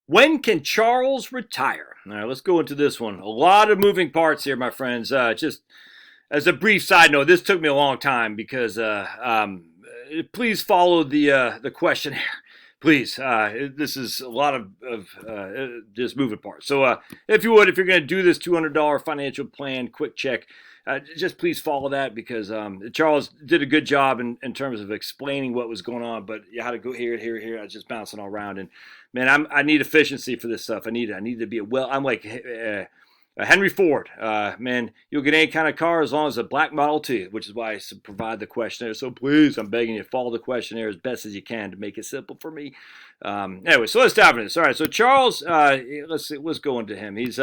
When can Charles retire? All right, let's go into this one. A lot of moving parts here, my friends. Just as a brief side note, this took me a long time because please follow the questionnaire. Please, this is a lot of just moving parts. So if you would, if you're going to do this $200 financial plan quick check, just please follow that because Charles did a good job in terms of explaining what was going on, but you had to go here, here, here. I was just bouncing all around, and man, I need efficiency for this stuff. I need to be well. I'm like Henry Ford. Man, you'll get any kind of car as long as a black Model T, which is why I provide the questionnaire. So please, I'm begging you, follow the questionnaire as best as you can to make it simple for me. Anyway, so let's dive into this. All right, so Charles, let's go into him. He's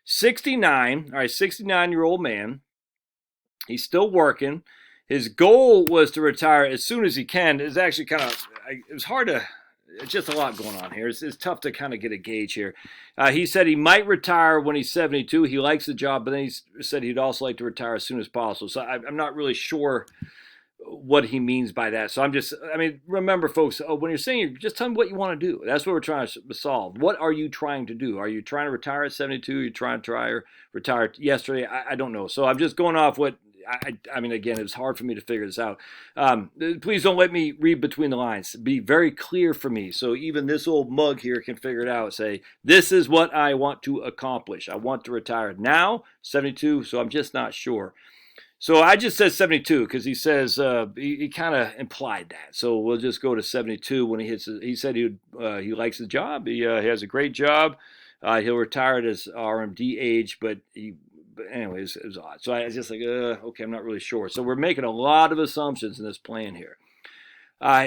69. All right, 69-year-old man. He's still working. His goal was to retire as soon as he can. It's actually kind of, it was hard to, it's just a lot going on here. It's tough to kind of get a gauge here. He said he might retire when he's 72. He likes the job, but then he said he'd also like to retire as soon as possible. So I'm not really sure what he means by that. So remember, folks, when you're saying, just tell me what you want to do. That's what we're trying to solve. What are you trying to do? Are you trying to retire at 72? Are you trying to retire yesterday? I don't know. So I'm just going off what, again, it was hard for me to figure this out. Please don't let me read between the lines. Be very clear for me. So even this old mug here can figure it out. Say, this is what I want to accomplish. I want to retire now, 72, so I'm just not sure. So I just said 72 because he says he kind of implied that. So we'll just go to 72 when he hits. He said he likes his job. He has a great job. He'll retire at his RMD age, but anyways, it was odd. So I was just like, okay, I'm not really sure. So we're making a lot of assumptions in this plan here.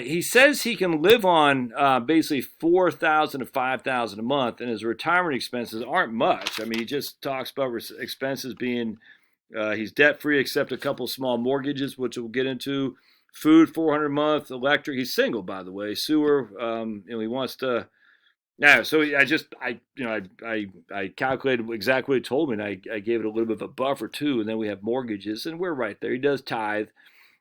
He says he can live on basically $4,000 to $5,000 a month, and his retirement expenses aren't much. I mean, he just talks about expenses being. He's debt free except a couple small mortgages, which we'll get into. Food, $400 a month. Electric. He's single, by the way. Sewer. He wants to. Yeah. So I calculated exactly what he told me, and I gave it a little bit of a buffer too. And then we have mortgages, and we're right there. He does tithe,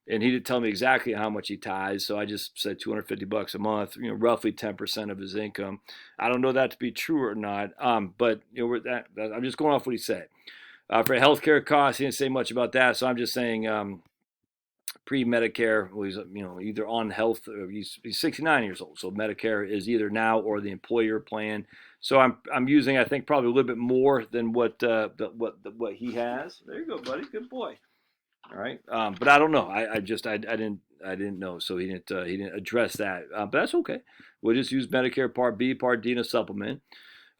and he didn't tell me exactly how much he tithes. So I just said $250 a month. Roughly 10% of his income. I don't know that to be true or not. But I'm just going off what he said. For healthcare costs, he didn't say much about that, so I'm just saying pre-Medicare. Well, he's either on health. Or he's 69 years old, so Medicare is either now or the employer plan. So I'm using, I think, probably a little bit more than what he has. There you go, buddy. Good boy. All right, but I don't know. I didn't know, so he didn't address that. But that's okay. We'll just use Medicare Part B, Part D, and a supplement.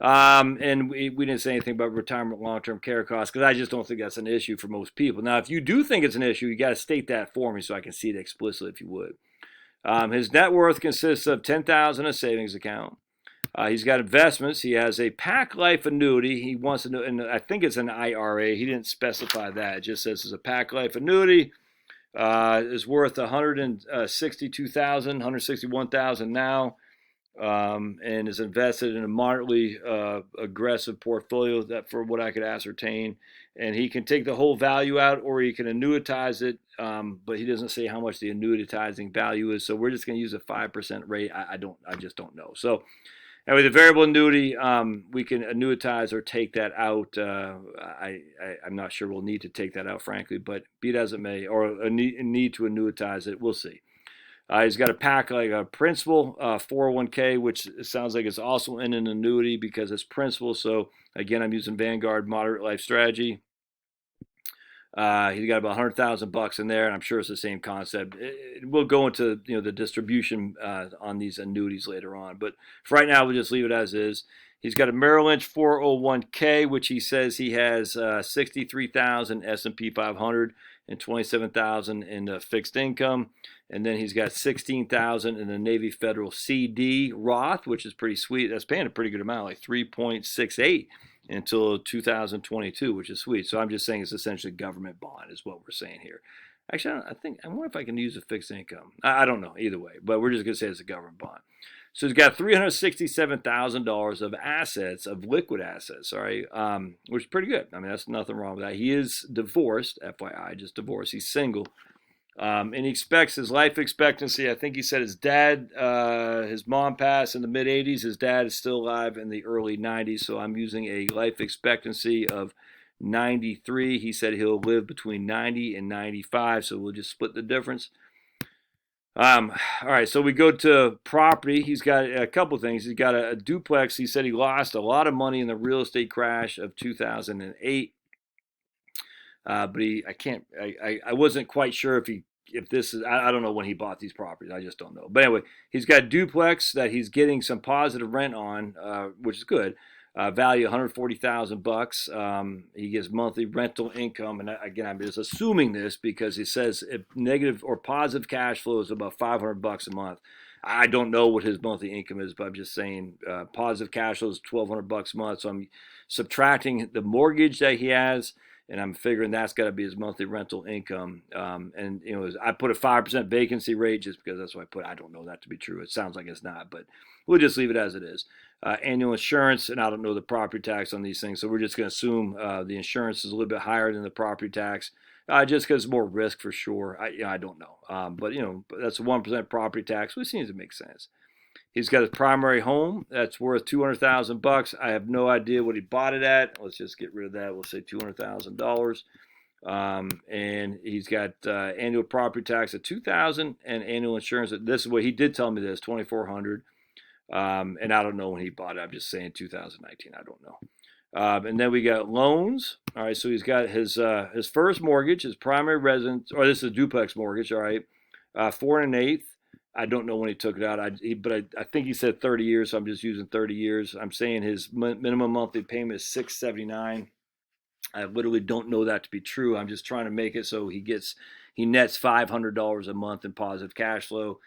And we didn't say anything about retirement long-term care costs because I just don't think that's an issue for most people. Now, if you do think it's an issue, you got to state that for me so I can see it explicitly if you would. His net worth consists of $10,000 in a savings account. He's got investments. He has a Pac Life annuity. He wants to know, and I think it's an IRA. He didn't specify that. It just says it's a Pac Life annuity. Is worth $161,000 now. And is invested in a moderately aggressive portfolio that, for what I could ascertain, and he can take the whole value out or he can annuitize it, but he doesn't say how much the annuitizing value is. So we're just going to use a 5% rate. I just don't know. So anyway, the variable annuity, we can annuitize or take that out. I'm not sure we'll need to take that out, frankly, but be it as it may, or a need to annuitize it, we'll see. He's got a pack like a principal 401k, which sounds like it's also in an annuity because it's principal. So again, I'm using Vanguard Moderate Life Strategy. He's got about $100,000 in there, and I'm sure it's the same concept. We'll go into the distribution on these annuities later on, but for right now, we'll just leave it as is. He's got a Merrill Lynch 401k, which he says he has 63,000 S&P 500 and 27,000 in fixed income, and then he's got 16,000 in the Navy Federal CD Roth, which is pretty sweet. That's paying a pretty good amount, like 3.68 until 2022, which is sweet. So I'm just saying it's essentially government bond is what we're saying here. Actually, I wonder if I can use a fixed income. I don't know either way, but we're just gonna say it's a government bond. So he's got $367,000 of assets, of liquid assets, all right, which is pretty good. I mean, that's nothing wrong with that. He is divorced, FYI, just divorced. He's single. And he expects his life expectancy. I think he said his dad, his mom passed in the mid 80s. His dad is still alive in the early 90s. So I'm using a life expectancy of 93. He said he'll live between 90 and 95. So we'll just split the difference. All right, so we go to property. He's got a couple things. He's got a duplex. He said he lost a lot of money in the real estate crash of 2008. But I wasn't quite sure if this is, I don't know when he bought these properties. I just don't know. But anyway, he's got a duplex that he's getting some positive rent on, which is good. Value $140,000. He gets monthly rental income, and again, I'm just assuming this because he says if negative or positive cash flow is about $500 a month. I don't know what his monthly income is, but I'm just saying positive cash flow is $1,200 a month. So I'm subtracting the mortgage that he has, and I'm figuring that's got to be his monthly rental income. And I put a 5% vacancy rate just because that's what I put. I don't know that to be true. It sounds like it's not, but we'll just leave it as it is. Annual insurance, and I don't know the property tax on these things, so we're just going to assume the insurance is a little bit higher than the property tax, just because more risk for sure. I don't know, but that's a 1% property tax, which seems to make sense. He's got his primary home that's worth $200,000. I have no idea what he bought it at. Let's just get rid of that. We'll say $200,000. And he's got annual property tax of $2,000 and annual insurance. This is what he did tell me this, $2,400. And I don't know when he bought it. I'm just saying 2019. I don't know. And then we got loans. All right, so he's got his first mortgage, his primary residence, or this is a duplex mortgage. All right, 4 1/8. I don't know when he took it out. But I think he said 30 years, so I'm just using 30 years. I'm saying his minimum monthly payment is $679. I literally don't know that to be true. I'm just trying to make it so he nets $500 a month in positive cash flow.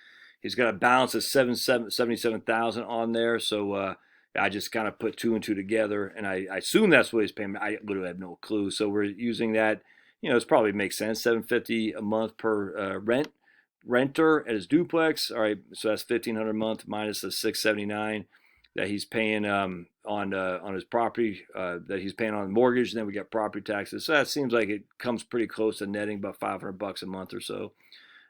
He's got a balance of $77,000 on there. So I just kind of put two and two together, and I assume that's what he's paying. I literally have no clue. So we're using that. It's probably makes sense. $750 a month per renter at his duplex. All right, so that's $1,500 a month minus the $679 that he's paying on his property, that he's paying on the mortgage. And then we got property taxes. So that seems like it comes pretty close to netting about $500 a month or so.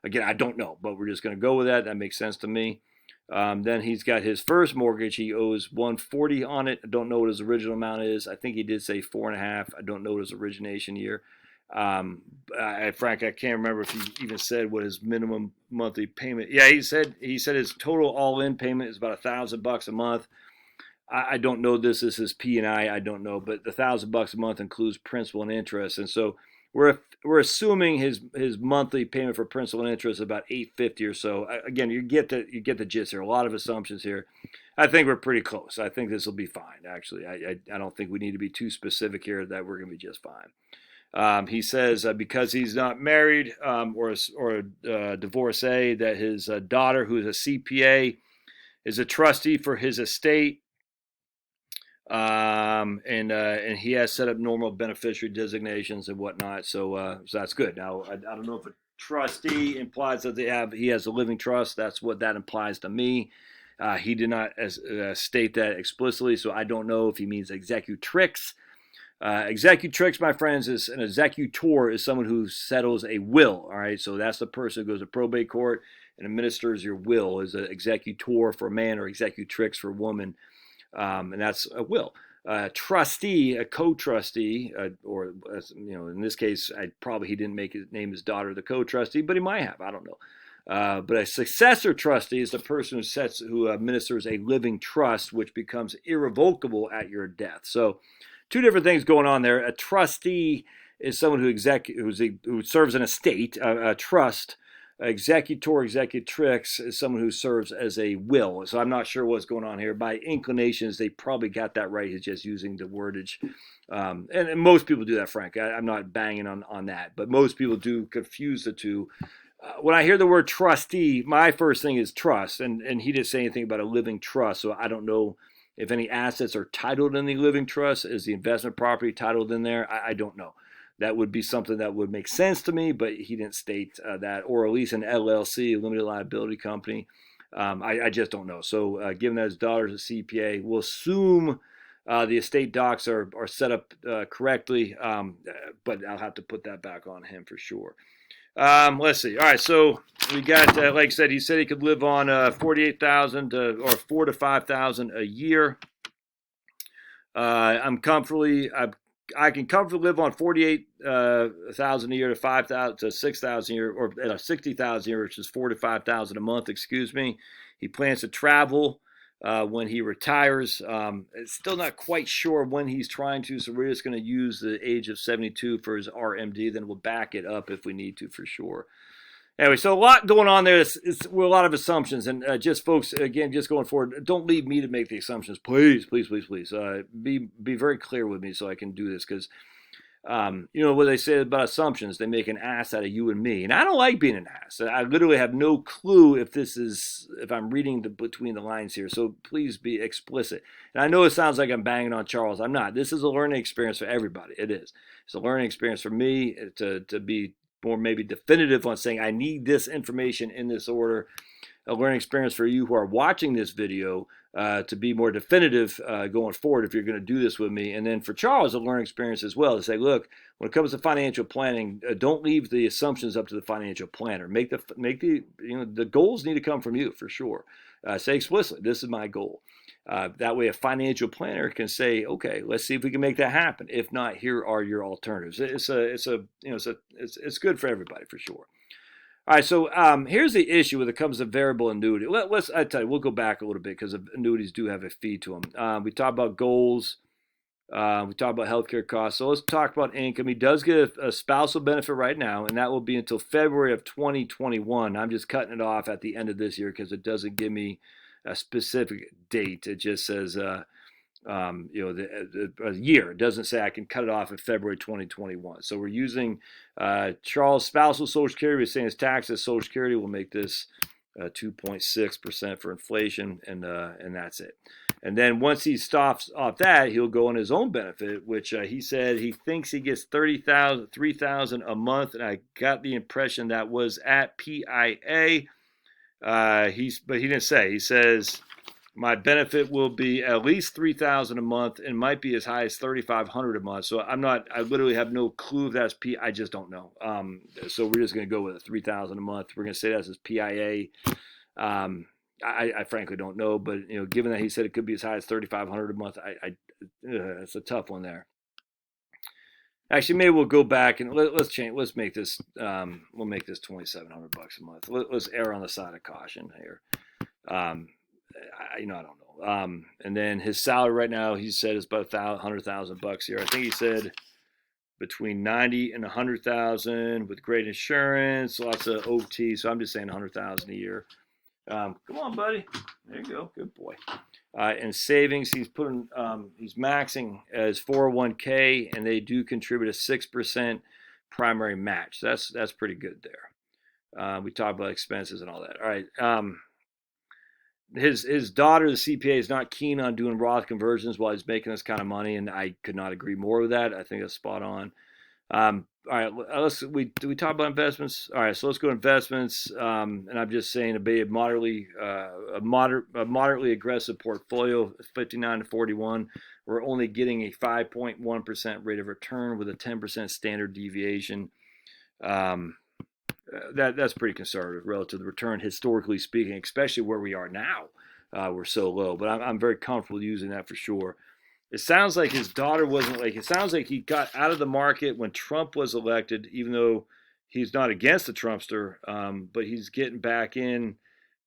Again, I don't know, but we're just going to go with that. That makes sense to me. Then he's got his first mortgage. He owes $140 on it. I don't know what his original amount is. I think he did say 4.5. I don't know what his origination year. Frank, I can't remember if he even said what his minimum monthly payment. Yeah, he said his total all-in payment is about $1,000 a month. I don't know this. This is P&I. I don't know, but the $1,000 a month includes principal and interest, and so we're assuming his monthly payment for principal and interest is about $850 or so. Again, you get the gist here. A lot of assumptions here. I think we're pretty close. I think this will be fine. Actually, I don't think we need to be too specific here. That we're going to be just fine. He says because he's not married or a divorcee, that his daughter, who is a CPA, is a trustee for his estate. And he has set up normal beneficiary designations and whatnot, so that's good. Now I don't know if a trustee implies that he has a living trust. That's what that implies to me. He did not state that explicitly, so I don't know if he means executrix. Executrix, my friends, is an executor is someone who settles a will. All right, so that's the person who goes to probate court and administers your will. Is an executor for a man or executrix for a woman. And that's a will. Trustee, a co-trustee, or in this case, he didn't name his daughter the co-trustee, but he might have. I don't know. But a successor trustee is the person who administers a living trust, which becomes irrevocable at your death. So, two different things going on there. A trustee is someone who serves an estate, a trust. Executor, executrix is someone who serves as a will. So I'm not sure what's going on here. By inclinations, they probably got that right. He's just using the wordage. And most people do that, Frank. I'm not banging on that. But most people do confuse the two. When I hear the word trustee, my first thing is trust. And he didn't say anything about a living trust. So I don't know if any assets are titled in the living trust. Is the investment property titled in there? I don't know. That would be something that would make sense to me, but he didn't state that, or at least an LLC, a limited liability company. I just don't know. So given that his daughter's a CPA, we'll assume the estate docs are set up correctly, but I'll have to put that back on him for sure. Let's see. All right, so we got, like I said, he said he could live on 48,000 or 4 to 5,000 a year. I can comfortably live on 48,000 a year to 5,000 to 6,000 a year, or 60,000 a year, which is 4 to 5,000 a month. Excuse me. He plans to travel when he retires. It's still not quite sure when he's trying to, so we're just going to use the age of 72 for his RMD. Then we'll back it up if we need to, for sure. Anyway, so a lot going on there. It's a lot of assumptions, and just folks, again, just going forward, don't leave me to make the assumptions. Please, please, please, please. Be very clear with me so I can do this, because you know what they say about assumptions? They make an ass out of you and me, and I don't like being an ass. I literally have no clue if I'm reading between the lines here. So please be explicit. And I know it sounds like I'm banging on Charles. I'm not. This is a learning experience for everybody. It is. It's a learning experience for me to be more maybe definitive on saying I need this information in this order. A learning experience for you who are watching this video to be more definitive going forward if you're going to do this with me. And then for Charles, a learning experience as well to say, look, when it comes to financial planning, don't leave the assumptions up to the financial planner. Make the goals need to come from you for sure. Say explicitly, this is my goal. That way a financial planner can say, okay, let's see if we can make that happen. If not, here are your alternatives. It's good for everybody for sure. All right, so here's the issue when it comes to variable annuity. I tell you, we'll go back a little bit because annuities do have a fee to them. We talked about goals. We talked about healthcare costs. So let's talk about income. He does get a spousal benefit right now, and that will be until February of 2021. I'm just cutting it off at the end of this year because it doesn't give me a specific date. It just says, a year. It doesn't say I can cut it off in February 2021. So we're using Charles' spousal Social Security. We're saying his taxes, Social Security will make this 2.6% for inflation, and that's it. And then once he stops off that, he'll go on his own benefit, which he said he thinks he gets $3,000 a month, and I got the impression that was at PIA. But he didn't say. He says my benefit will be at least $3,000 a month and might be as high as $3,500 a month. So I literally have no clue if that's PIA. I just don't know. So we're just going to go with it, $3,000 a month. We're going to say that's his PIA. I frankly don't know, but given that he said it could be as high as $3,500 a month, it's a tough one there. Actually, maybe we'll go back and let's change. Let's make this. We'll make this $2,700 a month. Let's err on the side of caution here. I don't know. And then his salary right now, he said, is about $100,000 a year. I think he said between 90 and 100,000 with great insurance, lots of OT. So I'm just saying 100,000 a year. Come on, buddy. There you go. Good boy. And savings, he's maxing as 401k, and they do contribute a 6% primary match. So that's pretty good there. We talked about expenses and all that. All right. His daughter, the CPA, is not keen on doing Roth conversions while he's making this kind of money, and I could not agree more with that. I think that's spot on. All right, we talk about investments? All right, so let's go to investments. And I'm just saying to be a moderately aggressive portfolio, 59 to 41. We're only getting a 5.1% rate of return with a 10% standard deviation. That's pretty conservative relative to the return, historically speaking, especially where we are now. We're so low, but I'm very comfortable using that for sure. It sounds like his daughter wasn't it sounds like he got out of the market when Trump was elected, even though he's not against the Trumpster, but he's getting back in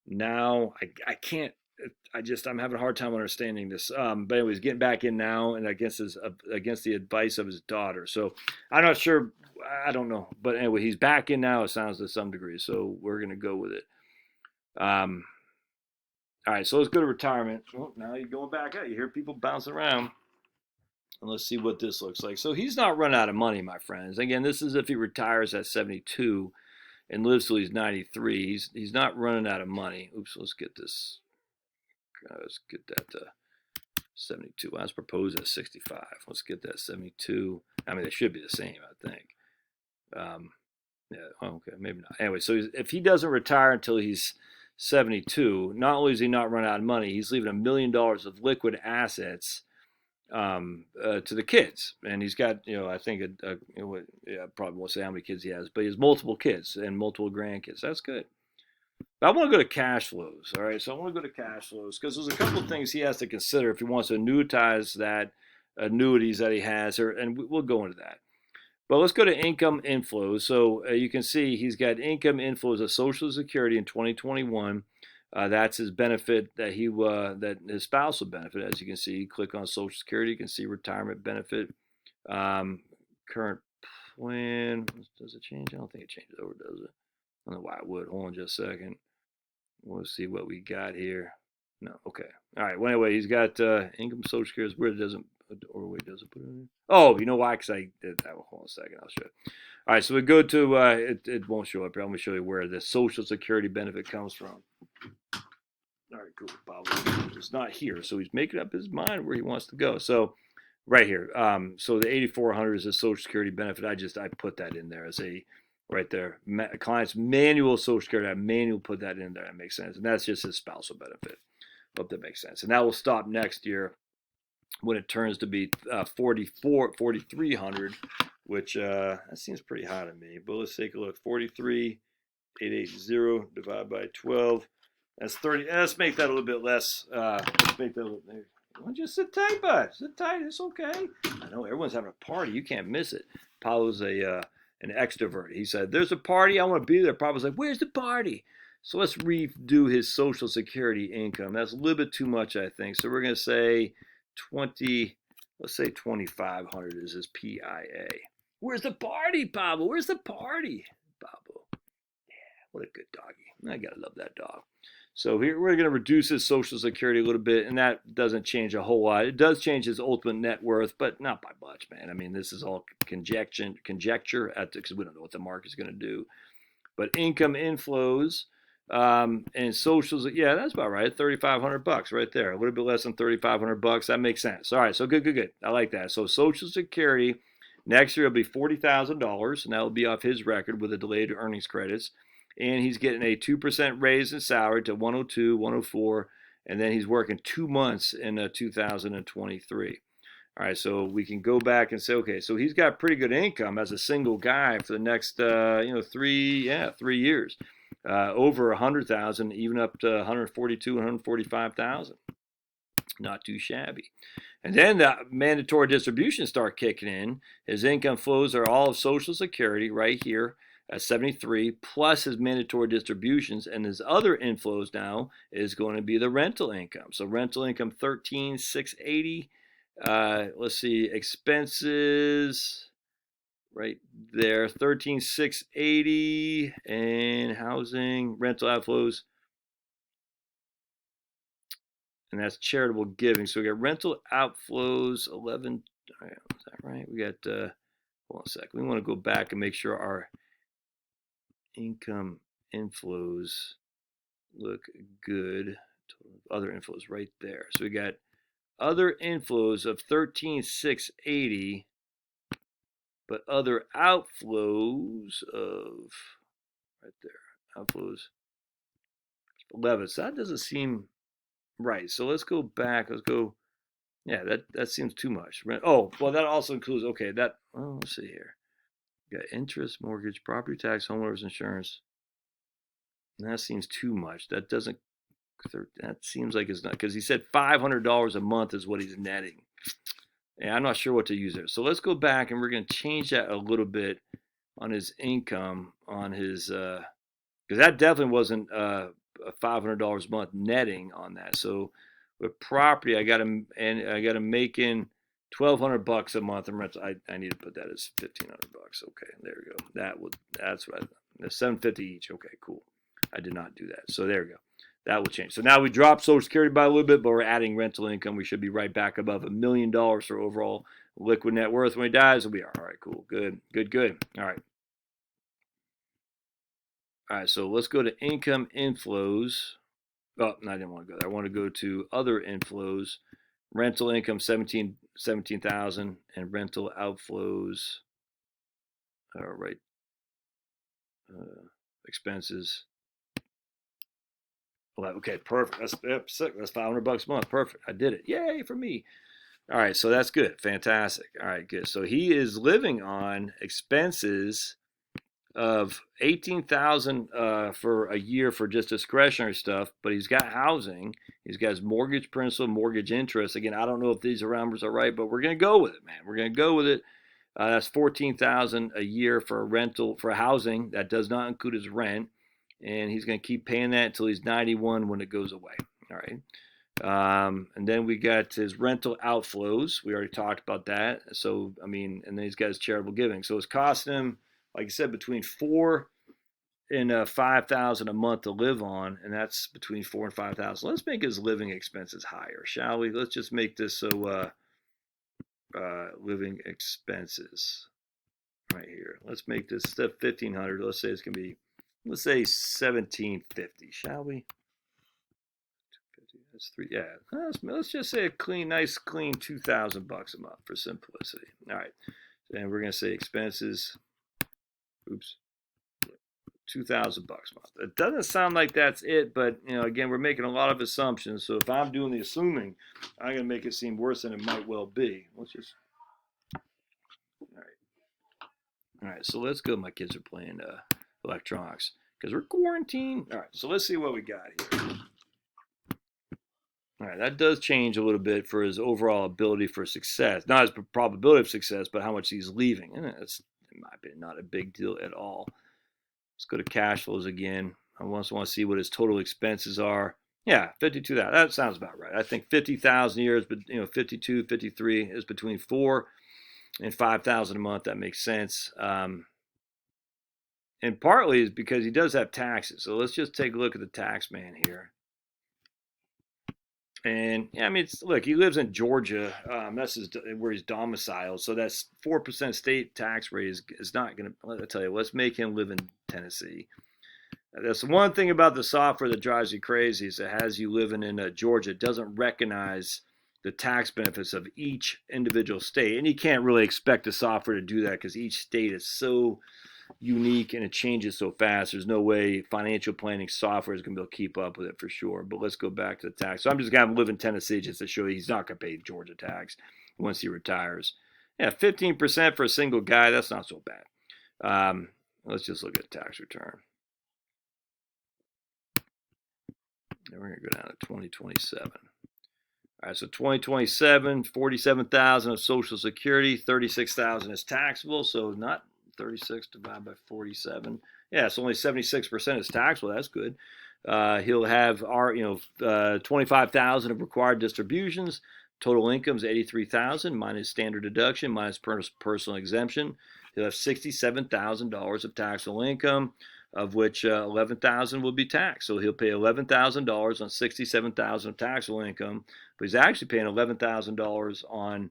now. I'm having a hard time understanding this. But anyway, he's getting back in now and against the advice of his daughter. So I'm not sure. I don't know. But anyway, he's back in now, it sounds, to some degree. So we're going to go with it. All right, so let's go to retirement. Oh, now you're going back out. You hear people bouncing around. And let's see what this looks like. So he's not run out of money, my friends. Again, this is if he retires at 72 and lives till he's 93. He's not running out of money. Oops, let's get this. Let's get that to 72. I was proposed at 65. Let's get that 72. I mean, they should be the same, I think. Okay, maybe not. Anyway, so if he doesn't retire until he's 72, not only is he not run out of money, he's leaving $1 million of liquid assets to the kids. And he's got, I think, probably won't say how many kids he has, but he has multiple kids and multiple grandkids. That's good. But I want to go to cash flows. All right. So I want to go to cash flows because there's a couple of things he has to consider if he wants to annuitize that annuities that he has, and we'll go into that. But let's go to income inflows. So you can see he's got income inflows of Social Security in 2021. That's his benefit that that his spouse will benefit. As you can see, click on Social Security, you can see retirement benefit, current plan. Does it change? I don't think it changes over, does it? I don't know why it would. Hold on just a second. We'll see what we got here. No, okay. All right. Well, anyway, he's got income Social Security. Where it doesn't, or wait, does it put it in? Oh, you know why? Because I did that. Hold on a second. I'll show you. All right. So we go to, it won't show up here. I'm going to show you where the Social Security benefit comes from. All right, cool. Bob is not here. So he's making up his mind where he wants to go. So right here. So the 8,400 is a Social Security benefit. I put that in there as a, right there, client's manual Social Security. I manual put that in there. That makes sense. And that's just his spousal benefit. Hope that makes sense. And that will stop next year when it turns to be 4,300, which that seems pretty high to me. But let's take a look. 43,880 divided by 12. That's 30. Let's make that a little bit less. Let's make that a little. Well, just sit tight, bud. Sit tight. It's okay. I know everyone's having a party. You can't miss it. Paulo's an extrovert. He said, "There's a party. I want to be there." Paulo's like, "Where's the party?" So let's redo his Social Security income. That's a little bit too much, I think. So we're going to say 20. Let's say 2,500 is his PIA. Where's the party, Pablo? Where's the party, Pablo? Yeah, what a good doggy. I gotta love that dog. So here we're going to reduce his Social Security a little bit, and that doesn't change a whole lot. It does change his ultimate net worth, but not by much, man. I mean, this is all conjecture because we don't know what the market's going to do. But income inflows and socials, yeah, that's about right. $3,500 right there. A little bit less than $3,500. That makes sense. All right, so good. I like that. So Social Security next year will be $40,000, and that will be off his record with the delayed earnings credits. And he's getting a 2% raise in salary to 102, 104, and then he's working 2 months in 2023. All right, so we can go back and say, okay, so he's got pretty good income as a single guy for the next, 3 years, over 100,000, even up to 142, 145,000. Not too shabby. And then the mandatory distributions start kicking in. His income flows are all of Social Security right here at 73, plus his mandatory distributions, and his other inflows now is going to be the rental income. So rental income 13,680. Let's see, expenses right there 13,680, and housing rental outflows, and that's charitable giving. So we got rental outflows 11. All right, is that right? We got hold on a sec. We want to go back and make sure our income inflows look good. Other inflows right there. So we got other inflows of 13,680, but other outflows of right there. Outflows 11. So that doesn't seem right. So let's go back. Let's go. Yeah, that seems too much. Oh, well, that also includes. Okay, that. Oh, let's see here. We got interest, mortgage, property tax, homeowners insurance. And that seems too much. That doesn't. That seems like it's not, because he said $500 a month is what he's netting. And I'm not sure what to use there. So let's go back and we're going to change that a little bit on his income, on his, because that definitely wasn't $500 a month netting on that. So with property, I got him making $1,200 a month in rental. I need to put that as $1,500. Okay, there we go. That's right. $750 each. Okay, cool. I did not do that. So there we go. That will change. So now we dropped Social Security by a little bit, but we're adding rental income. We should be right back above $1 million for overall liquid net worth when he dies. We are. All right, cool. Good. All right. All right, so let's go to income inflows. Oh, no, I didn't want to go there. I want to go to other inflows. Rental income, 17,000, and rental outflows. All right. Expenses. Okay, perfect. That's $500 a month. Perfect. I did it. Yay for me. All right, so that's good. Fantastic. All right, good. So he is living on expenses of 18,000 for a year for just discretionary stuff, but he's got housing. He's got his mortgage principal, mortgage interest. Again, I don't know if these numbers are right, but we're going to go with it, man. We're going to go with it. That's 14,000 a year for a rental for housing. That does not include his rent, and he's going to keep paying that until he's 91 when it goes away. All right. And then we got his rental outflows. We already talked about that. So, I mean, and then he's got his charitable giving. So it's costing him, like I said, between $4,000 and $5,000 a month to live on, and that's between $4,000 and $5,000. Let's make his living expenses higher, shall we? Let's just make this so living expenses right here. Let's make this instead of $1,500. Let's say it's gonna be, let's say $1,750, shall we? That's three. Yeah, let's just say a nice clean $2,000 a month for simplicity. All right, and we're gonna say expenses. Oops. $2,000 a month. It doesn't sound like that's it, but again, we're making a lot of assumptions. So if I'm doing the assuming, I'm gonna make it seem worse than it might well be. Let's just. All right. So let's go. My kids are playing electronics because we're quarantined. All right. So let's see what we got here. All right. That does change a little bit for his overall ability for success. Not his probability of success, but how much he's leaving. And that's, in my opinion, not a big deal at all. Let's go to cash flows again. I also want to see what his total expenses are. Yeah, 52,000. That sounds about right. I think 50,000 a year is, 52, 53 is between 4 and 5,000 a month. That makes sense. And partly is because he does have taxes. So let's just take a look at the tax man here. And yeah, I mean, look, he lives in Georgia. That's where he's domiciled. So that's 4% state tax rate is not going to, I'll tell you, let's make him live in Tennessee. That's one thing about the software that drives you crazy is it has you living in Georgia. It doesn't recognize the tax benefits of each individual state. And you can't really expect the software to do that because each state is so unique and it changes so fast. There's no way financial planning software is going to be able to keep up with it for sure. But let's go back to the tax. So I'm just going to live in Tennessee just to show you he's not going to pay Georgia tax once he retires. Yeah, 15% for a single guy. That's not so bad. Let's just look at tax return. And we're going to go down to 2027. All right, so 2027, 47,000 of Social Security, 36,000 is taxable. So not 36 divided by 47. Yeah, it's only 76% is taxable. That's good. He'll have 25,000 of required distributions. Total income is 83,000 minus standard deduction minus personal exemption. He'll have $67,000 of taxable income, of which 11,000 will be taxed. So he'll pay $11,000 on 67,000 of taxable income, but he's actually paying $11,000 on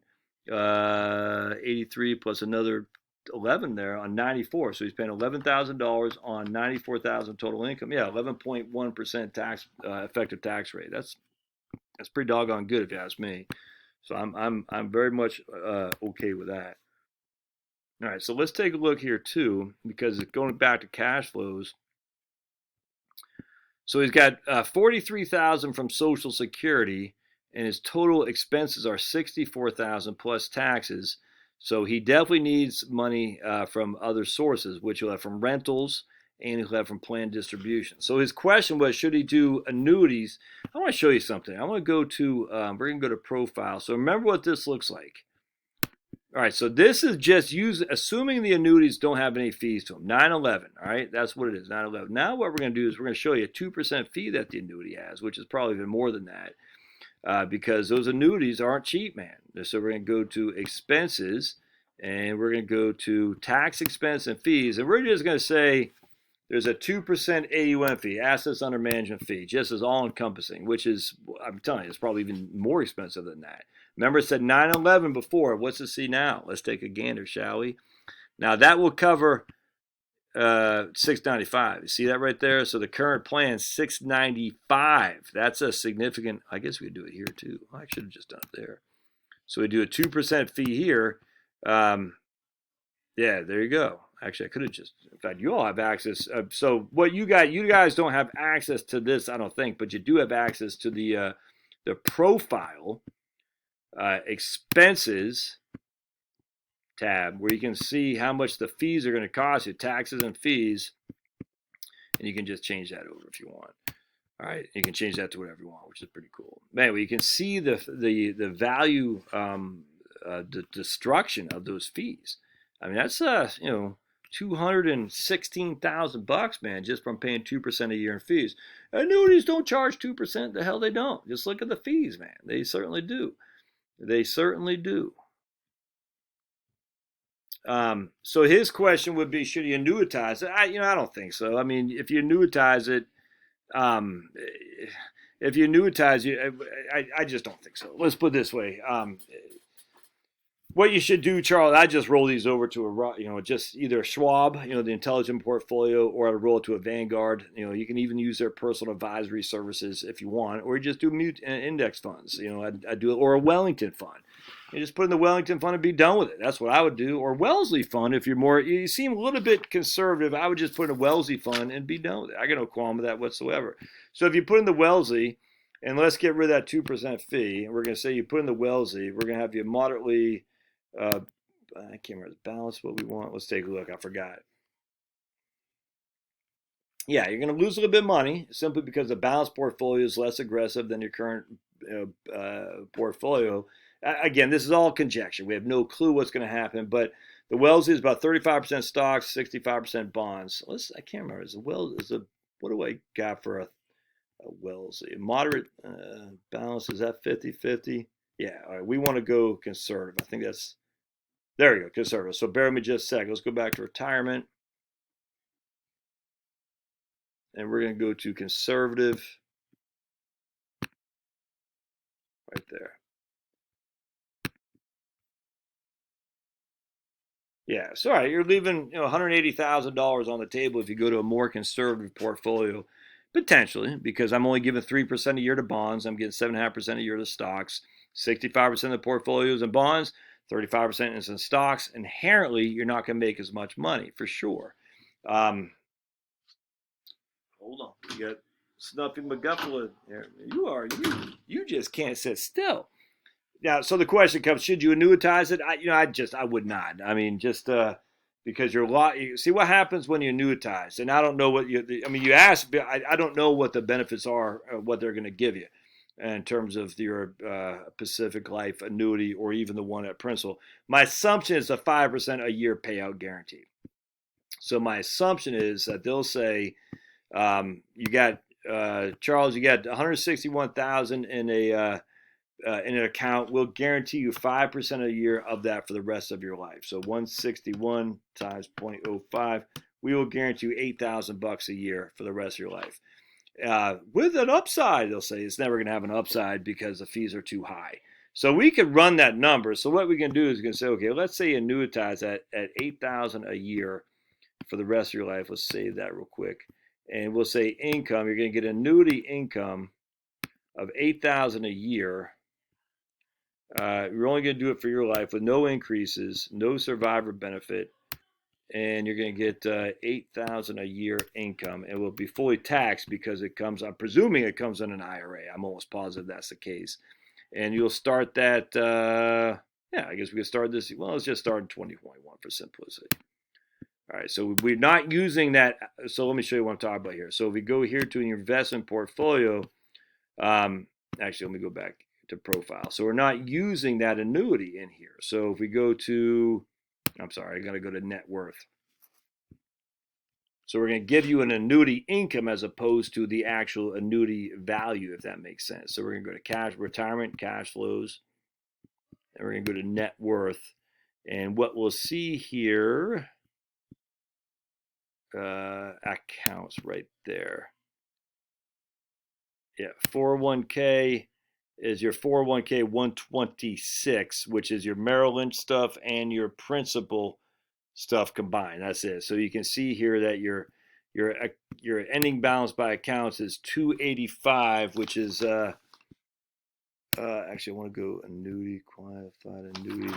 83 plus another 11 there on 94. So he's paying $11,000 on 94,000 total income. Yeah, 11.1% tax effective tax rate. That's pretty doggone good if you ask me. So I'm very much okay with that. All right, so let's take a look here too, because going back to cash flows. So he's got 43,000 from Social Security, and his total expenses are 64,000 plus taxes. So he definitely needs money from other sources, which he'll have from rentals and he'll have from planned distribution. So his question was, should he do annuities? I want to show you something. I want to go to, we're going to go to profile. So remember what this looks like. All right, so this is just assuming the annuities don't have any fees to them. 9/11, all right? That's what it is, 9/11. Now what we're going to do is we're going to show you a 2% fee that the annuity has, which is probably even more than that because those annuities aren't cheap, man. So we're going to go to expenses, and we're going to go to tax expense and fees, and we're just going to say there's a 2% AUM fee, assets under management fee, just as all-encompassing, which is, I'm telling you, it's probably even more expensive than that. Remember, it said 9/11 before. What's the C now? Let's take a gander, shall we? Now, that will cover $695. You see that right there? So the current plan is $695. That's a significant, I guess we could do it here too. I should have just done it there. So we do a 2% fee here. Yeah, there you go. Actually, I could have just, in fact, you all have access. So what you guys don't have access to this, I don't think, but you do have access to the profile expenses tab, where you can see how much the fees are going to cost you, taxes and fees, and you can just change that over if you want. All right, you can change that to whatever you want, which is pretty cool. Anyway, you can see the value, the destruction of those fees. I mean, that's $216,000, man, just from paying 2% a year in fees. Annuities don't charge 2%. The hell they don't. Just look at the fees, man. They certainly do. They certainly do. So his question would be, should you annuitize it? I don't think so. I mean, if you annuitize it, I just don't think so. Let's put it this way. What you should do, Charles, I just roll these over to just either a Schwab, the intelligent portfolio, or I roll it to a Vanguard. You can even use their personal advisory services if you want, or you just do index funds. I do it, or a Wellington fund. You just put in the Wellington fund and be done with it. That's what I would do. Or Wellesley fund, if you seem a little bit conservative, I would just put in a Wellesley fund and be done with it. I got no qualm with that whatsoever. So if you put in the Wellesley, and let's get rid of that 2% fee, and we're going to say you put in the Wellesley, we're going to have you moderately, I can't remember the balance, what we want. Let's take a look. I forgot. Yeah, you're going to lose a little bit of money simply because the balanced portfolio is less aggressive than your current portfolio. Again, this is all conjecture. We have no clue what's going to happen, but the Wellesley is about 35% stocks, 65% bonds. I can't remember. What do I got for a Wellesley? Moderate balance, is that 50-50? Yeah, all right, we want to go conservative. I think there we go, conservative. So bear with me just a sec. Let's go back to retirement. And we're going to go to conservative right there. Yeah, so all right, you're leaving $180,000 on the table if you go to a more conservative portfolio, potentially, because I'm only giving 3% a year to bonds. I'm getting 7.5% a year to stocks. 65% of the portfolio is in bonds, 35% is in stocks. Inherently, you're not going to make as much money, for sure. Hold on, you got Snuffy McGuffalo there. You just can't sit still. Yeah, so the question comes: should you annuitize it? I would not. I mean, just because you see what happens when you annuitize, and I don't know what you asked. I don't know what the benefits are, what they're going to give you, in terms of your Pacific Life annuity or even the one at Principal. My assumption is a 5% a year payout guarantee. So my assumption is that they'll say, you got Charles, you got 161,000 in an account. We'll guarantee you 5% a year of that for the rest of your life. So 161 times 0.05, we will guarantee you $8,000 a year for the rest of your life. With an upside, they'll say it's never going to have an upside because the fees are too high. So we could run that number. So what we can do is we can say, okay, let's say you annuitize at $8,000 a year for the rest of your life. Let's save that real quick. And we'll say income. You're going to get annuity income of $8,000 a year. You're only going to do it for your life with no increases, no survivor benefit, and you're going to get $8,000 a year income. It will be fully taxed because it comes. I'm presuming it comes in an IRA. I'm almost positive that's the case. And you'll start that. I guess we can start this. Well, let's just start in 2021 for simplicity. All right, so we're not using that. So let me show you what I'm talking about here. So if we go here to an investment portfolio, actually, let me go back to profile. So we're not using that annuity in here. So if we go to, I'm sorry, I got to go to net worth. So we're going to give you an annuity income as opposed to the actual annuity value, if that makes sense. So we're going to go to cash, retirement, cash flows, and we're going to go to net worth. And what we'll see here, accounts right there. Yeah, 401k is your 401k 126, which is your Merrill Lynch stuff and your Principal stuff combined. That's it. So you can see here that your ending balance by accounts is 285, which is actually I want to go annuity, qualified annuity,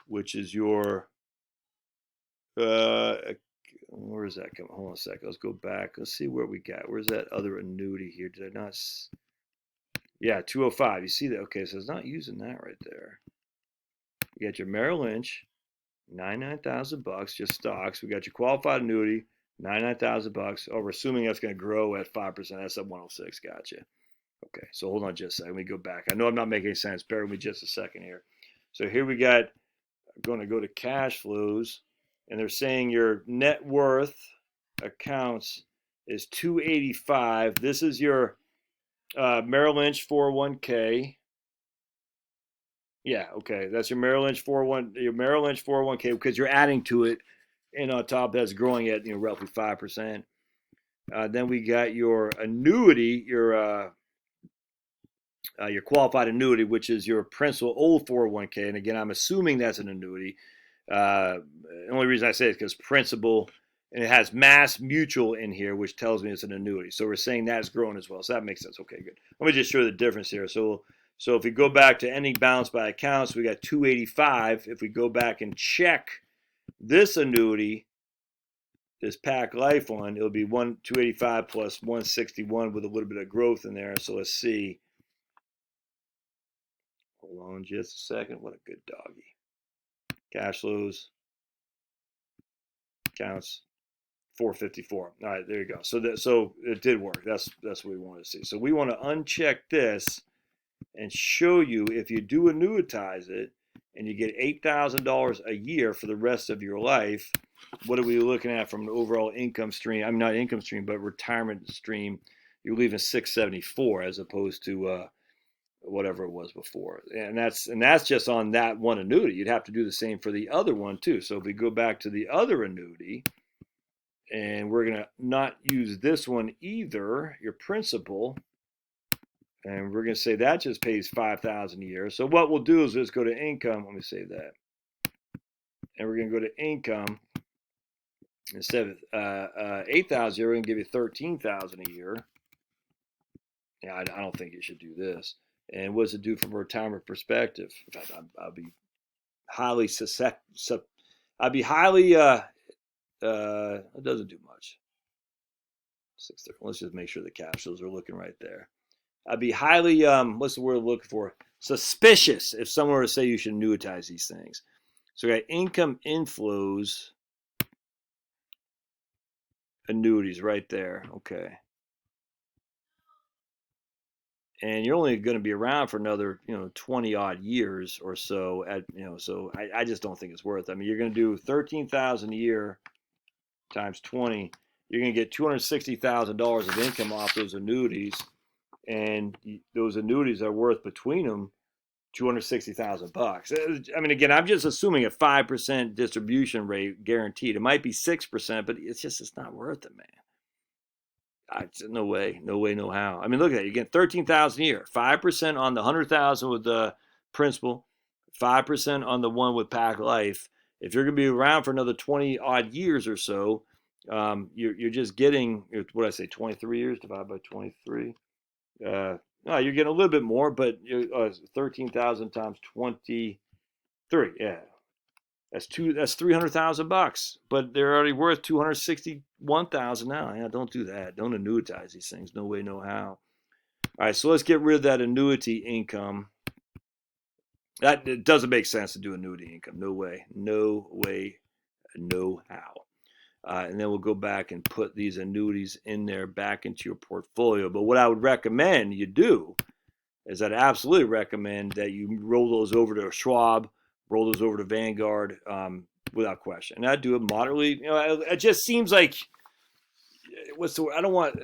which is your where is that coming? Hold on a second. Let's go back. Let's see where we got. Where's that other annuity here? Did I not? Yeah, 205. You see that? Okay, so it's not using that right there. You got your Merrill Lynch, 99,000 bucks, just stocks. We got your qualified annuity, 99,000 bucks. Oh, we're assuming that's going to grow at 5%. That's at 106. Gotcha. Okay, so hold on just a second. Let me go back. I know I'm not making any sense. Bear with me just a second here. So here we got, I'm going to go to cash flows, and they're saying your net worth accounts is 285. This is your Merrill Lynch 401k. Yeah, okay. That's your Merrill Lynch 401k because you're adding to it, and on top that's growing at roughly 5%. Then we got your annuity, your qualified annuity, which is your principal old 401k. And again, I'm assuming that's an annuity. The only reason I say it is because principal, and it has Mass Mutual in here, which tells me it's an annuity. So we're saying that's growing as well. So that makes sense. Okay, good. Let me just show the difference here. So if we go back to ending balance by accounts, we got 285. If we go back and check this annuity, this Pac Life one, it'll be 285 plus 161 with a little bit of growth in there. So let's see. Hold on just a second. What a good doggy. Cash flows, accounts, 454. All right, there you go. So it did work. That's what we wanted to see. So we want to uncheck this and show you if you do annuitize it and you get $8,000 a year for the rest of your life, what are we looking at from an overall income stream? I'm not income stream, but retirement stream. You're leaving 674 as opposed to whatever it was before, and that's just on that one annuity. You'd have to do the same for the other one too. So if we go back to the other annuity, and we're gonna not use this one either, your principal, and we're gonna say that just pays $5,000 a year. So what we'll do is just go to income. Let me save that, and we're gonna go to income. Instead of 8,000, we're gonna give you 13,000 a year. Yeah, I don't think you should do this. And what does it do from a retirement perspective? In fact, I'll be highly I'd be highly it doesn't do much. 630. Let's just make sure the cash flows are looking right there. I'd be highly what's the word I'm looking for? Suspicious if someone were to say you should annuitize these things. So we got income inflows, annuities right there. Okay. And you're only going to be around for another 20 odd years or so so I just don't think it's worth it. I mean, you're going to do 13,000 a year times 20, you're going to get $260,000 of income off those annuities, and those annuities are worth between them $260,000. I mean, again, I'm just assuming a 5% distribution rate guaranteed. It might be 6%, but it's not worth it, man. No way, no how. I mean, look at that. You get 13,000 a year, 5% on the 100,000 with the principal, 5% on the one with Pac Life. If you're going to be around for another 20 odd years or so, you're just getting, what did I say, 23 years divided by 23. No, you're getting a little bit more, but 13,000 times 23. Yeah, that's $300,000, but they're already worth 261,000 now. Yeah, don't do that. Don't annuitize these things. No way, no how. All right, so let's get rid of that annuity income. That it doesn't make sense to do annuity income. No way, no how. And then we'll go back and put these annuities in there back into your portfolio. But what I would recommend you do is I'd absolutely recommend that you roll those over to Schwab, roll those over to Vanguard without question. And I'd do it moderately. It just seems like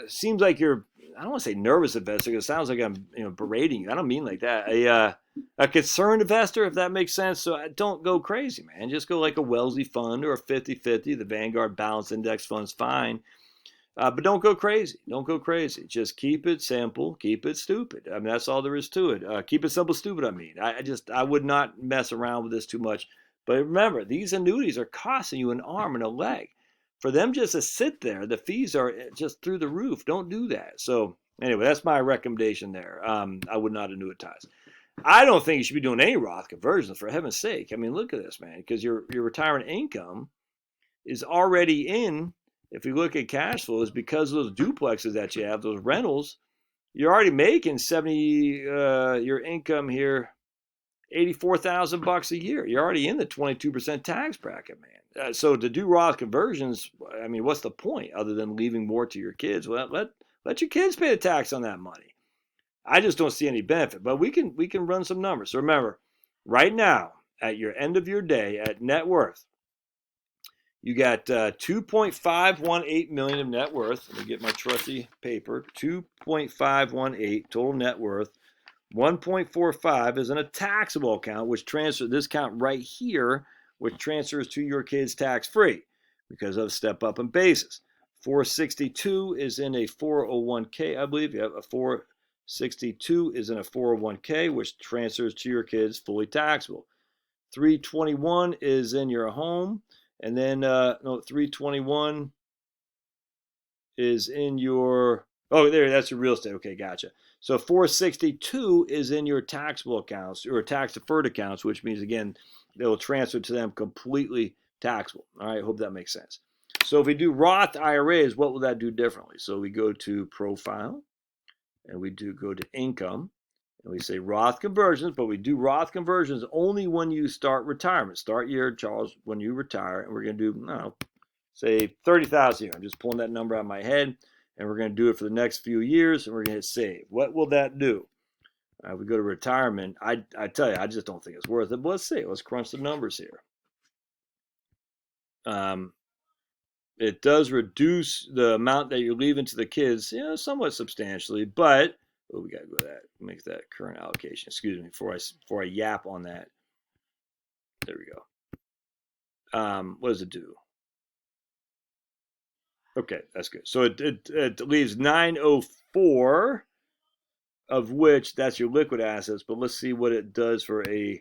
seems like you're, I don't want to say nervous investor because it sounds like I'm berating you. I don't mean like that. A concerned investor, if that makes sense. So don't go crazy, man. Just go like a Wellesley fund or a 50-50. The Vanguard Balanced Index Fund's fine. But don't go crazy. Don't go crazy. Just keep it simple. Keep it stupid. I mean, that's all there is to it. Keep it simple, stupid. I mean, I would not mess around with this too much. But remember, these annuities are costing you an arm and a leg. For them just to sit there, the fees are just through the roof. Don't do that. So anyway, that's my recommendation there. I would not annuitize. I don't think you should be doing any Roth conversions, for heaven's sake. I mean, look at this, man, because your retirement income is already in. If you look at cash flows, because of those duplexes that you have, those rentals, you're already making 70, your income here, $84,000 a year. You're already in the 22% tax bracket, man. So to do Roth conversions, I mean, what's the point other than leaving more to your kids? Well, let your kids pay the tax on that money. I just don't see any benefit, but we can run some numbers. So remember, right now, at your end of your day at net worth, you got 2.518 million of net worth. Let me get my trusty paper. 2.518 total net worth. 1.45 is in a taxable account, which transfers this account right here, which transfers to your kids tax-free because of step up in basis. 462 is in a 401k, I believe. You have a 462 is in a 401k, which transfers to your kids fully taxable. 321 is in your home, and then no, 321 is in your, oh, there, that's your real estate. Okay, gotcha. So 462 is in your taxable accounts or tax deferred accounts, which means, again, they will transfer to them completely taxable. All right, hope that makes sense. So if we do Roth IRAs, what will that do differently? So we go to profile and we do go to income and we say Roth conversions, but we do Roth conversions only when you start retirement. Start year, Charles, when you retire, and we're going to do, no, say 30,000 a year. I'm just pulling that number out of my head, and we're going to do it for the next few years, and we're going to hit save. What will that do? We go to retirement. I tell you, I just don't think it's worth it. But let's see. Let's crunch the numbers here. It does reduce the amount that you're leaving to the kids, somewhat substantially. But we got to go to that. Make that current allocation. Excuse me before I yap on that. There we go. What does it do? Okay, that's good. So it leaves 904, of which that's your liquid assets. But let's see what it does for a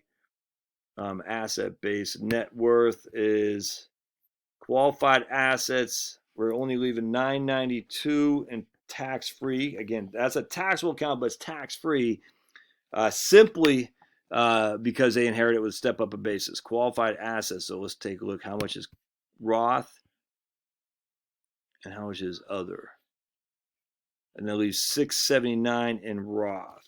asset base. Net worth is qualified assets. We're only leaving 992 in tax free. Again, that's a taxable account, but it's tax free simply because they inherit it with step up a basis. Qualified assets. So let's take a look. How much is Roth? And how much is other? And that leaves 679 in Roth.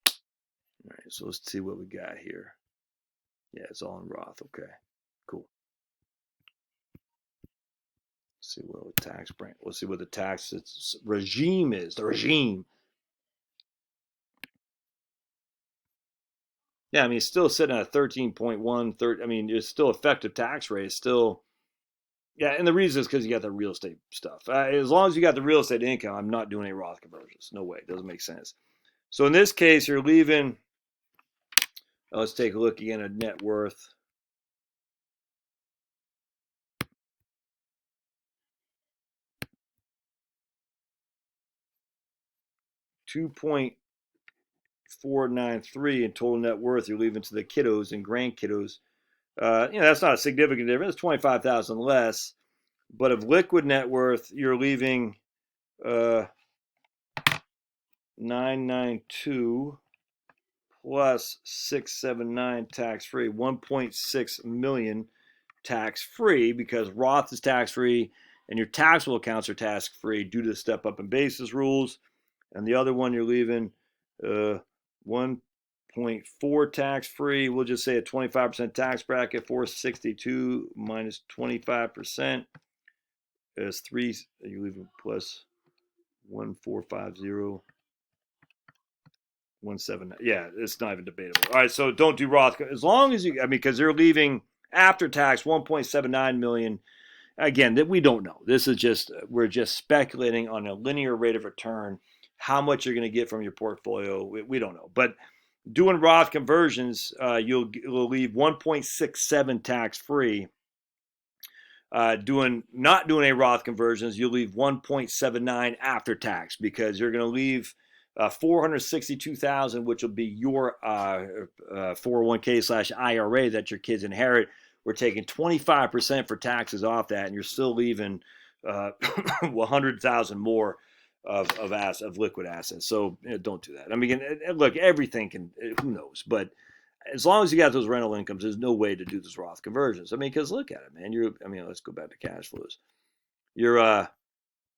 All right, so let's see what we got here. Yeah, it's all in Roth. Okay, cool. Let's see what the tax branch. Let's see what the tax regime is. The regime. Yeah, I mean, it's still sitting at 13.1. I mean, it's still effective tax rate. It's still, yeah, and the reason is because you got the real estate stuff. As long as you got the real estate income, I'm not doing any Roth conversions. No way. It doesn't make sense. So in this case, you're leaving. Let's take a look again at net worth. $2.493 in total net worth you're leaving to the kiddos and grandkiddos. That's not a significant difference. It's 25,000 less. But of liquid net worth, you're leaving 992 plus 679 tax free, 1.6 million tax free because Roth is tax free and your taxable accounts are tax free due to the step up in basis rules. And the other one you're leaving 1.4 tax free. We'll just say a 25% tax bracket. 462 minus 25% is 3. You're leaving plus 1450. 179. Yeah, it's not even debatable. All right, so don't do Roth as long as you. I mean, because they're leaving after tax 1.79 million. Again, that we don't know. This is just we're just speculating on a linear rate of return. How much you're going to get from your portfolio, we don't know. But doing Roth conversions, you'll leave 1.67 tax free. Not doing a Roth conversions, you'll leave 1.79 after tax because you're going to leave 462,000, which will be your 401k/IRA that your kids inherit. We're taking 25% for taxes off that, and you're still leaving 100,000 more of liquid assets. So don't do that. I mean, look, everything can. Who knows? But as long as you got those rental incomes, there's no way to do those Roth conversions. I mean, because look at it, man. Let's go back to cash flows. You're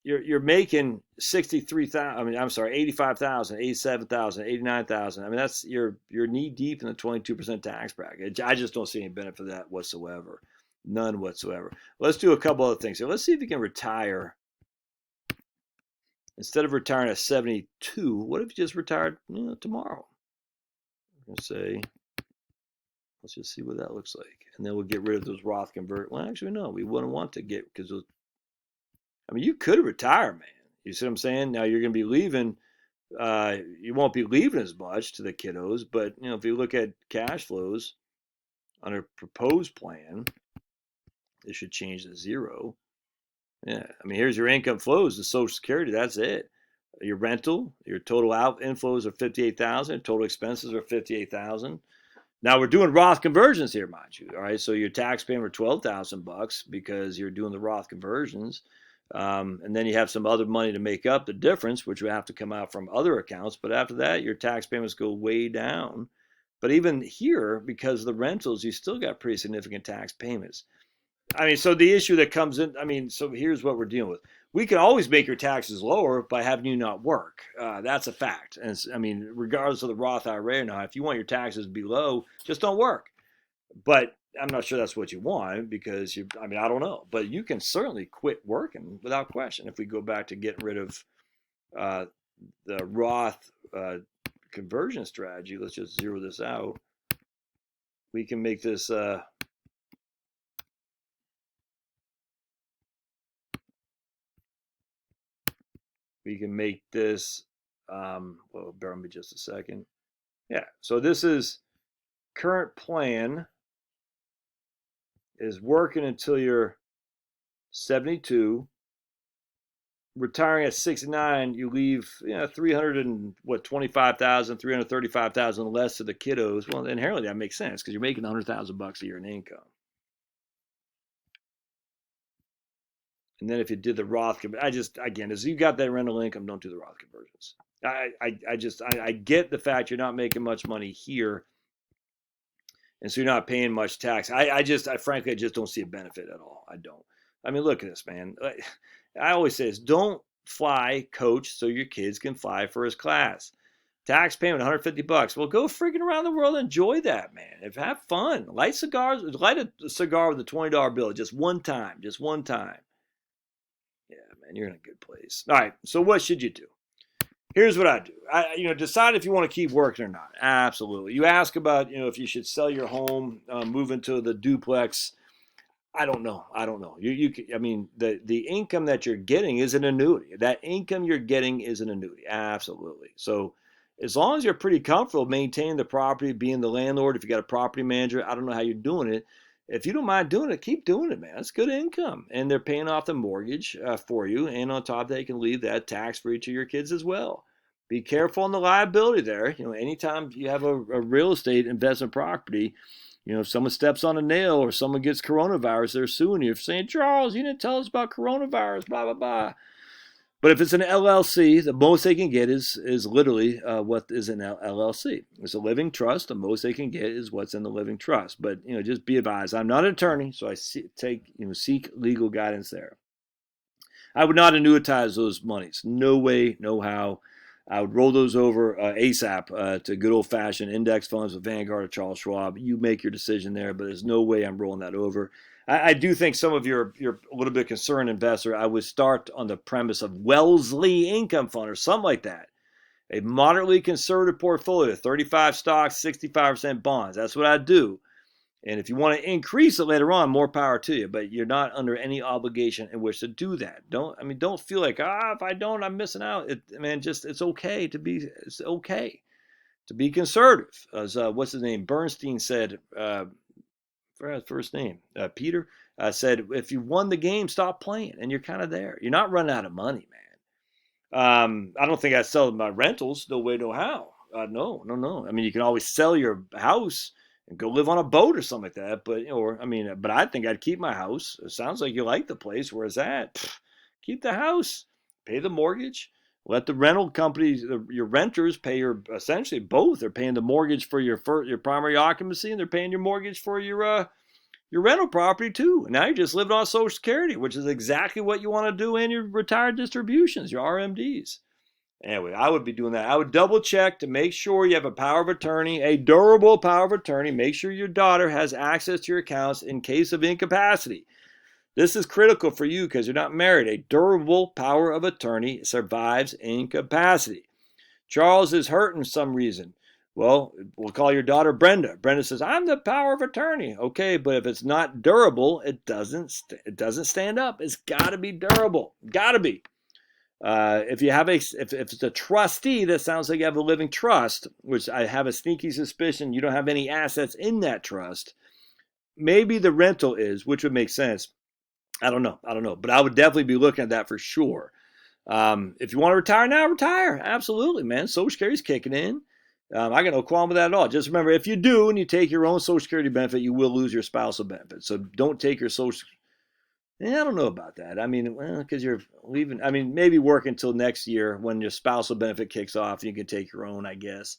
you're making 63,000. I mean, I'm sorry, 85,000, 87,000, 89,000. I mean, that's you're knee deep in the 22% tax bracket. I just don't see any benefit of that whatsoever, none whatsoever. Let's do a couple other things here. Let's see if you can retire instead of retiring at 72. What if you just retired tomorrow? We're gonna say, let's just see what that looks like, and then we'll get rid of those Roth convert. Well, actually, no, we wouldn't want to get because those. I mean, you could retire, man. You see what I'm saying? Now you're going to be leaving. You won't be leaving as much to the kiddos, but if you look at cash flows on a proposed plan, it should change to 0. Yeah, I mean, here's your income flows, the Social Security. That's it. Your rental, your total out inflows are 58,000. Total expenses are 58,000. Now we're doing Roth conversions here, mind you. All right, so your tax payment are $12,000 because you're doing the Roth conversions. And then you have some other money to make up the difference, which will have to come out from other accounts. But after that, your tax payments go way down. But even here, because of the rentals, you still got pretty significant tax payments. I mean, so the issue that comes in, I mean, so here's what we're dealing with. We can always make your taxes lower by having you not work. That's a fact. And I mean, regardless of the Roth IRA or not, if you want your taxes to be low, just don't work. But I'm not sure that's what you want because I mean, I don't know. But you can certainly quit working without question. If we go back to getting rid of the Roth conversion strategy, let's just zero this out. We can make this well, bear with me just a second. Yeah, so this is current plan is working until you're 72. Retiring at 69, you leave 325,000, 335,000 less to the kiddos. Well, inherently that makes sense because you're making $100,000 a year in income. And then if you did the Roth, again, as you got that rental income, don't do the Roth conversions. I get the fact you're not making much money here, and so you're not paying much tax. I frankly just don't see a benefit at all. I don't. I mean, look at this, man. I always say this: don't fly coach so your kids can fly first class. Tax payment $150. Well, go freaking around the world and enjoy that, man. Have fun. Light a cigar with a $20 bill just one time. Just one time. Yeah, man, you're in a good place. All right, so what should you do? Here's what I do. Decide if you want to keep working or not. Absolutely. You ask about, if you should sell your home, move into the duplex. I don't know. I mean, the income that you're getting is an annuity. That income you're getting is an annuity. Absolutely. So as long as you're pretty comfortable maintaining the property, being the landlord, if you got a property manager, I don't know how you're doing it. If you don't mind doing it, keep doing it, man. It's good income. And they're paying off the mortgage for you. And on top of that, you can leave that tax-free to your kids as well. Be careful on the liability there. Anytime you have a real estate investment property, if someone steps on a nail or someone gets coronavirus, they're suing you for saying, Charles, you didn't tell us about coronavirus, blah, blah, blah. But if it's an LLC, the most they can get is literally what is an LLC. It's a living trust. The most they can get is what's in the living trust. But just be advised, I'm not an attorney, so I seek legal guidance there. I would not annuitize those monies. No way, no how. I would roll those over ASAP to good old-fashioned index funds with Vanguard or Charles Schwab. You make your decision there, but there's no way I'm rolling that over. I do think some of you're a little bit concerned investor. I would start on the premise of Wellesley Income Fund or something like that. A moderately conservative portfolio, 35 stocks, 65% bonds. That's what I do. And if you want to increase it later on, more power to you. But you're not under any obligation in which to do that. Don't feel like if I don't, I'm missing out. It's okay to be conservative. As what's his name? Bernstein said. For his first name, Peter, said, if you won the game, stop playing. And you're kind of there. You're not running out of money, man. I don't think I'd sell my rentals. No way, no how. No. I mean, you can always sell your house and go live on a boat or something like that. But I think I'd keep my house. It sounds like you like the place. Where's that? Keep the house. Pay the mortgage. Let the rental companies, your renters, pay essentially both. They're paying the mortgage for your primary occupancy, and they're paying your mortgage for your your rental property too. Now you're just living on Social Security, which is exactly what you want to do in your retired distributions, your RMDs. Anyway, I would be doing that. I would double check to make sure you have a power of attorney, a durable power of attorney. Make sure your daughter has access to your accounts in case of incapacity. This is critical for you because you're not married. A durable power of attorney survives incapacity. Charles is hurt for some reason. Well, we'll call your daughter Brenda. Brenda says, I'm the power of attorney. Okay, but if it's not durable, it doesn't stand up. It's got to be durable. Got to be. If it's a trustee, that sounds like you have a living trust, which I have a sneaky suspicion you don't have any assets in that trust. Maybe the rental is, which would make sense. I don't know. But I would definitely be looking at that for sure. If you want to retire now, retire. Absolutely, man. Social Security's kicking in. I got no qualm with that at all. Just remember, if you do and you take your own Social Security benefit, you will lose your spousal benefit. So don't take your Social. I don't know about that. I mean, because you're leaving. I mean, maybe work until next year when your spousal benefit kicks off, and you can take your own, I guess,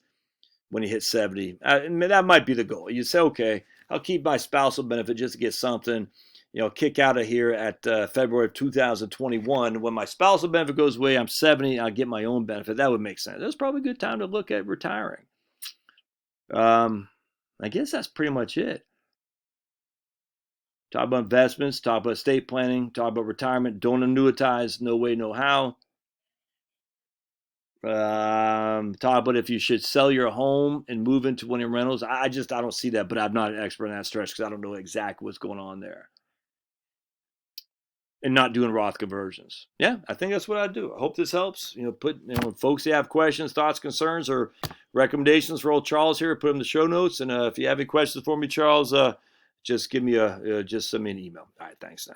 when you hit 70. That might be the goal. You say, okay, I'll keep my spousal benefit just to get something. Kick out of here at February of 2021. When my spousal benefit goes away, I'm 70, I'll get my own benefit. That would make sense. That's probably a good time to look at retiring. I guess that's pretty much it. Talk about investments, talk about estate planning, talk about retirement. Don't annuitize, no way, no how. Talk about if you should sell your home and move into one of your rentals. I don't see that, but I'm not an expert in that stretch because I don't know exactly what's going on there. And not doing Roth conversions. Yeah, I think that's what I do. I hope this helps. Folks, you have questions, thoughts, concerns, or recommendations for old Charles here, put them in the show notes. And if you have any questions for me, Charles, just send me an email. All right, thanks now.